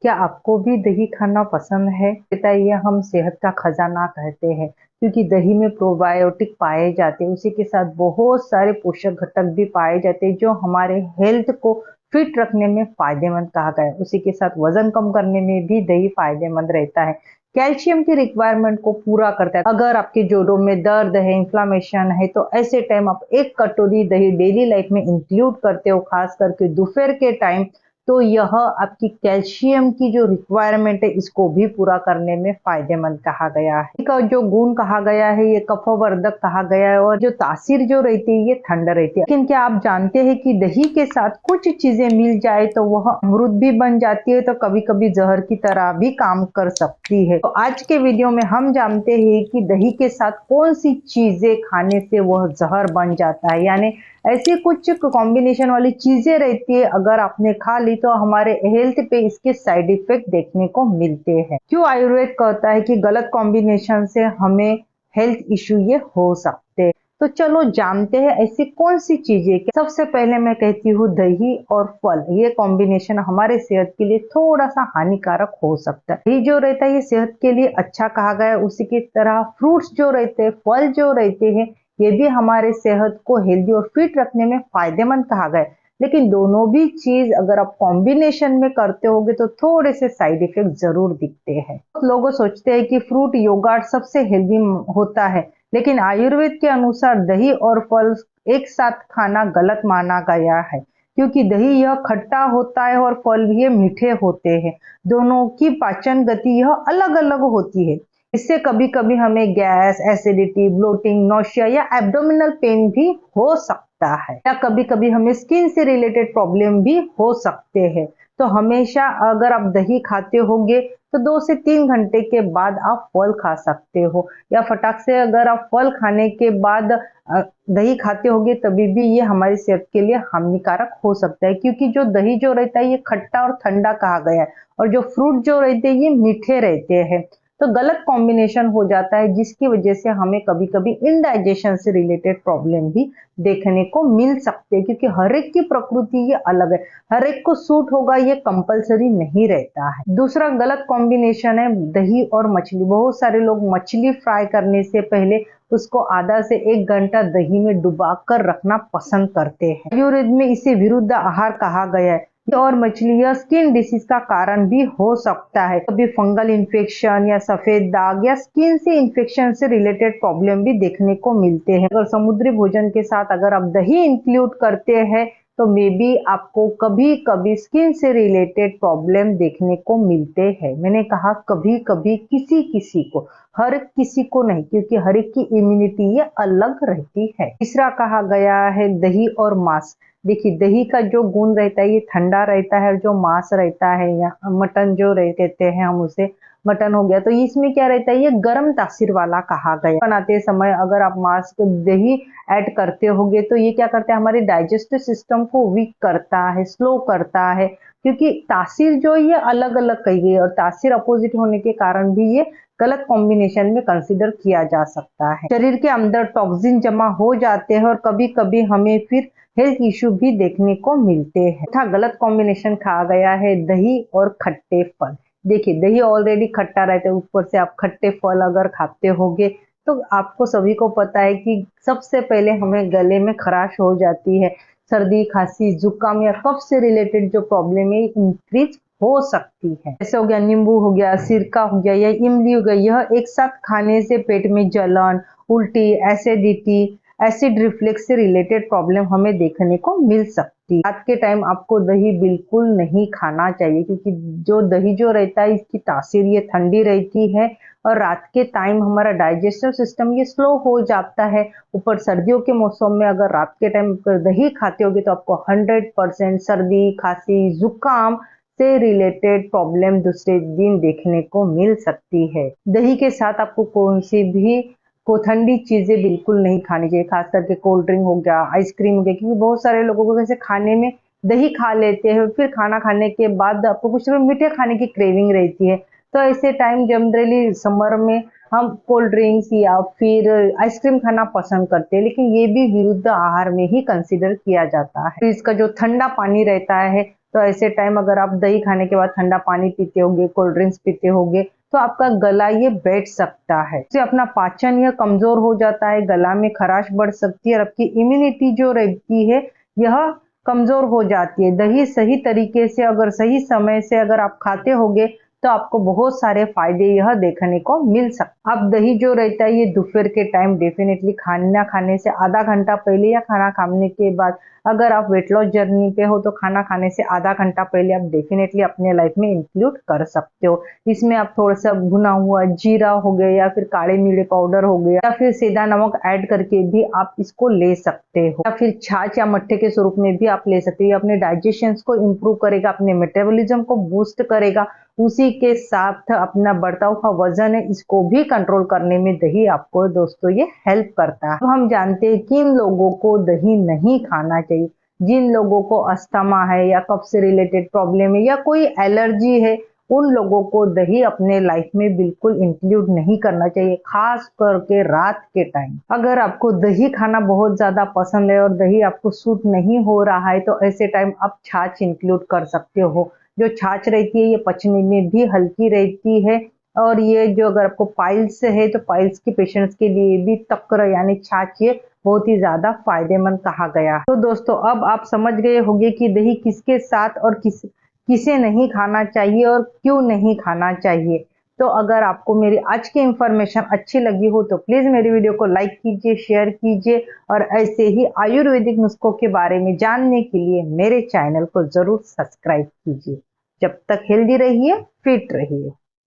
क्या आपको भी दही खाना पसंद है? बेटा ये हम सेहत का खजाना कहते हैं क्योंकि दही में प्रोबायोटिक पाए जाते हैं, उसी के साथ बहुत सारे पोषक घटक भी पाए जाते हैं जो हमारे हेल्थ को फिट रखने में फायदेमंद कहा गया है। उसी के साथ वजन कम करने में भी दही फायदेमंद रहता है। कैल्शियम की रिक्वायरमेंट को पूरा करता है। अगर आपके जोड़ों में दर्द है, इन्फ्लामेशन है, तो ऐसे टाइम आप एक कटोरी दही डेली लाइफ में इंक्लूड करते हो, खास करके दोपहर के टाइम, तो यह आपकी कैल्शियम की जो रिक्वायरमेंट है इसको भी पूरा करने में फायदेमंद कहा गया है। इसका जो गुण कहा गया है ये कफवर्धक कहा गया है और जो तासीर जो रहती है ये ठंडा रहती है। लेकिन क्या आप जानते हैं कि दही के साथ कुछ चीजें मिल जाए तो वह अमृत भी बन जाती है, तो कभी कभी जहर की तरह भी काम कर सकती है। तो आज के वीडियो में हम जानते हैं कि दही के साथ कौन सी चीजें खाने से वह जहर बन जाता है, यानी ऐसी कुछ कॉम्बिनेशन वाली चीजें रहती है अगर आपने खा ली तो हमारे हेल्थ पे इसके साइड इफेक्ट देखने को मिलते हैं। क्यों आयुर्वेद कहता है कि गलत कॉम्बिनेशन से हमें हेल्थ इश्यू ये हो सकते हैं। तो चलो जानते हैं ऐसी कौन सी चीजें। सबसे पहले मैं कहती हूँ दही और फल, ये कॉम्बिनेशन हमारे सेहत के लिए थोड़ा सा हानिकारक हो सकता है। दही जो रहता है ये सेहत के लिए अच्छा कहा गया है, उसी की तरह फ्रूट्स जो रहते हैं, फल जो रहते हैं, ये भी हमारे सेहत को हेल्दी और फिट रखने में फायदेमंद कहा गया है। लेकिन दोनों भी चीज अगर आप कॉम्बिनेशन में करते होगे तो थोड़े से साइड इफेक्ट जरूर दिखते हैं। लोग सोचते हैं कि फ्रूट योगर्ट सबसे हेल्दी होता है, लेकिन आयुर्वेद के अनुसार दही और फल एक साथ खाना गलत माना गया है, क्योंकि दही यह खट्टा होता है और फल ये मीठे होते हैं। दोनों की पाचन गति यह अलग अलग होती है। इससे कभी कभी हमें गैस, एसिडिटी, ब्लोटिंग, नौशिया या एब्डोमिनल पेन भी हो सकता है, या कभी कभी हमें स्किन से रिलेटेड प्रॉब्लम भी हो सकते हैं। तो हमेशा अगर आप दही खाते होगे तो 2 से 3 घंटे के बाद आप फल खा सकते हो, या फटाक से अगर आप फल खाने के बाद दही खाते होगे तभी भी ये हमारी सेहत के लिए हानिकारक हो सकता है, क्योंकि जो दही जो रहता है ये खट्टा और ठंडा कहा गया है और जो फ्रूट जो रहते हैं ये मीठे रहते हैं। तो गलत कॉम्बिनेशन हो जाता है जिसकी वजह से हमें कभी कभी इनडाइजेशन से रिलेटेड प्रॉब्लम भी देखने को मिल सकते हैं, क्योंकि हर एक की प्रकृति ये अलग है, हर एक को सूट होगा ये कंपलसरी नहीं रहता है। दूसरा गलत कॉम्बिनेशन है दही और मछली। बहुत सारे लोग मछली फ्राई करने से पहले उसको आधा से 1 घंटा दही में डुबा कर रखना पसंद करते हैं। आयुर्वेद में इसे विरुद्ध आहार कहा गया है। और मछली या स्किन डिसीज का कारण भी हो सकता है, कभी फंगल इन्फेक्शन या सफेद दाग या स्किन से इन्फेक्शन से रिलेटेड प्रॉब्लम भी देखने को मिलते हैं। अगर समुद्री भोजन के साथ अगर आप दही इंक्लूड करते हैं तो मे बी आपको कभी कभी स्किन से रिलेटेड प्रॉब्लम देखने को मिलते हैं। मैंने कहा कभी कभी, किसी किसी को, हर किसी को नहीं, क्योंकि हर एक की इम्यूनिटी ये अलग रहती है। तीसरा कहा गया है दही और मांस। देखिए दही का जो गुण रहता है ये ठंडा रहता है, और जो मांस रहता है या मटन जो कहते हैं हम उसे, मटन हो गया, तो इसमें क्या रहता है ये गर्म तासीर वाला कहा गया। बनाते समय अगर आप मांस को दही ऐड करते होगे तो ये क्या करता है हमारे डाइजेस्टिव सिस्टम को वीक करता है, स्लो करता है, क्योंकि तासीर जो ये अलग अलग कही गई और तासीर अपोजिट होने के कारण भी ये गलत कॉम्बिनेशन में कंसीडर किया जा सकता है। शरीर के अंदर टॉक्सिन जमा हो जाते हैं और कभी कभी हमें फिर हेल्थ इश्यू भी देखने को मिलते हैं। था गलत कॉम्बिनेशन कहा गया है दही और खट्टे फल। देखिए दही ऑलरेडी खट्टा रहता है, ऊपर से आप खट्टे फल अगर खाते होगे तो आपको सभी को पता है कि सबसे पहले हमें गले में खराश हो जाती है, सर्दी, खांसी, जुकाम या कफ से रिलेटेड जो प्रॉब्लम है इंक्रीज हो सकती है। जैसे हो गया नींबू हो गया, सिरका हो गया या इमली हो गया, यह एक साथ खाने से पेट में जलन, उल्टी, एसिडिटी, एसिड रिफ्लेक्स से रिलेटेड प्रॉब्लम हमें देखने को मिल सकती है। रात के टाइम आपको दही बिल्कुल नहीं खाना चाहिए, क्योंकि जो दही जो रहता है इसकी तासीर ये ठंडी रहती है और रात के टाइम हमारा डाइजेस्टिव सिस्टम ये स्लो हो जाता है। ऊपर सर्दियों के मौसम में अगर रात के टाइम दही खाते होगे तो आपको 100% सर्दी, खांसी, जुकाम से रिलेटेड प्रॉब्लम दूसरे दिन देखने को मिल सकती है। दही के साथ आपको कौन सी भी को ठंडी चीजें बिल्कुल नहीं खानी चाहिए, खास करके कोल्ड ड्रिंक हो गया, आइसक्रीम हो गया, क्योंकि बहुत सारे लोगों को कैसे खाने में दही खा लेते हैं, फिर खाना खाने के बाद आपको कुछ मीठे खाने की क्रेविंग रहती है। तो ऐसे टाइम जनरली समर में हम कोल्ड ड्रिंक्स या फिर आइसक्रीम खाना पसंद करते हैं, लेकिन ये भी विरुद्ध आहार में ही कंसिडर किया जाता है। तो इसका जो ठंडा पानी रहता है तो ऐसे टाइम अगर आप दही खाने के बाद ठंडा पानी पीते होगे, कोल्ड ड्रिंक्स पीते होगे, तो आपका गला ये बैठ सकता है। इससे अपना पाचन यह कमजोर हो जाता है, गला में खराश बढ़ सकती है और आपकी इम्यूनिटी जो रहती है यह कमजोर हो जाती है। दही सही तरीके से अगर सही समय से अगर आप खाते होगे तो आपको बहुत सारे फायदे यह देखने को मिल सकते। अब दही जो रहता है ये दोपहर के टाइम डेफिनेटली खाना खाने से आधा घंटा पहले या खाना खाने के बाद, अगर आप वेट लॉस जर्नी पे हो तो खाना खाने से आधा घंटा पहले आप डेफिनेटली अपने लाइफ में इंक्लूड कर सकते हो। इसमें आप थोड़ा सा भुना हुआ जीरा हो गया या फिर काले मिर्च पाउडर हो गया या फिर सीधा नमक ऐड करके भी आप इसको ले सकते हो, या फिर छाछ या मट्ठे के स्वरूप में भी आप ले सकते हो। ये अपने डाइजेशन को इम्प्रूव करेगा, अपने मेटाबॉलिज्म को बूस्ट करेगा, उसी के साथ अपना बढ़ता हुआ वजन है इसको भी कंट्रोल करने में दही आपको दोस्तों ये हेल्प करता है। अब हम जानते हैं किन लोगों को दही नहीं खाना चाहिए। जिन लोगों को अस्थमा है या कफ से रिलेटेड प्रॉब्लम है या कोई एलर्जी है, उन लोगों को दही अपने लाइफ में बिल्कुल इंक्लूड नहीं करना चाहिए, खास करके रात के टाइम। अगर आपको दही खाना बहुत ज्यादा पसंद है और दही आपको सूट नहीं हो रहा है तो ऐसे टाइम आप छाछ इंक्लूड कर सकते हो। जो छाछ रहती है ये पचने में भी हल्की रहती है और ये जो अगर आपको पाइल्स है तो पाइल्स के पेशेंट्स के लिए भी तक्र यानी छाछ ये बहुत ही ज्यादा फायदेमंद कहा गया है। तो दोस्तों अब आप समझ गए होंगे कि दही किसके साथ और किसे नहीं खाना चाहिए और क्यों नहीं खाना चाहिए। तो अगर आपको मेरी आज की इंफॉर्मेशन अच्छी लगी हो तो प्लीज मेरी वीडियो को लाइक कीजिए, शेयर कीजिए और ऐसे ही आयुर्वेदिक नुस्खों के बारे में जानने के लिए मेरे चैनल को जरूर सब्सक्राइब कीजिए। जब तक हेल्दी रहिए, फिट रहिए।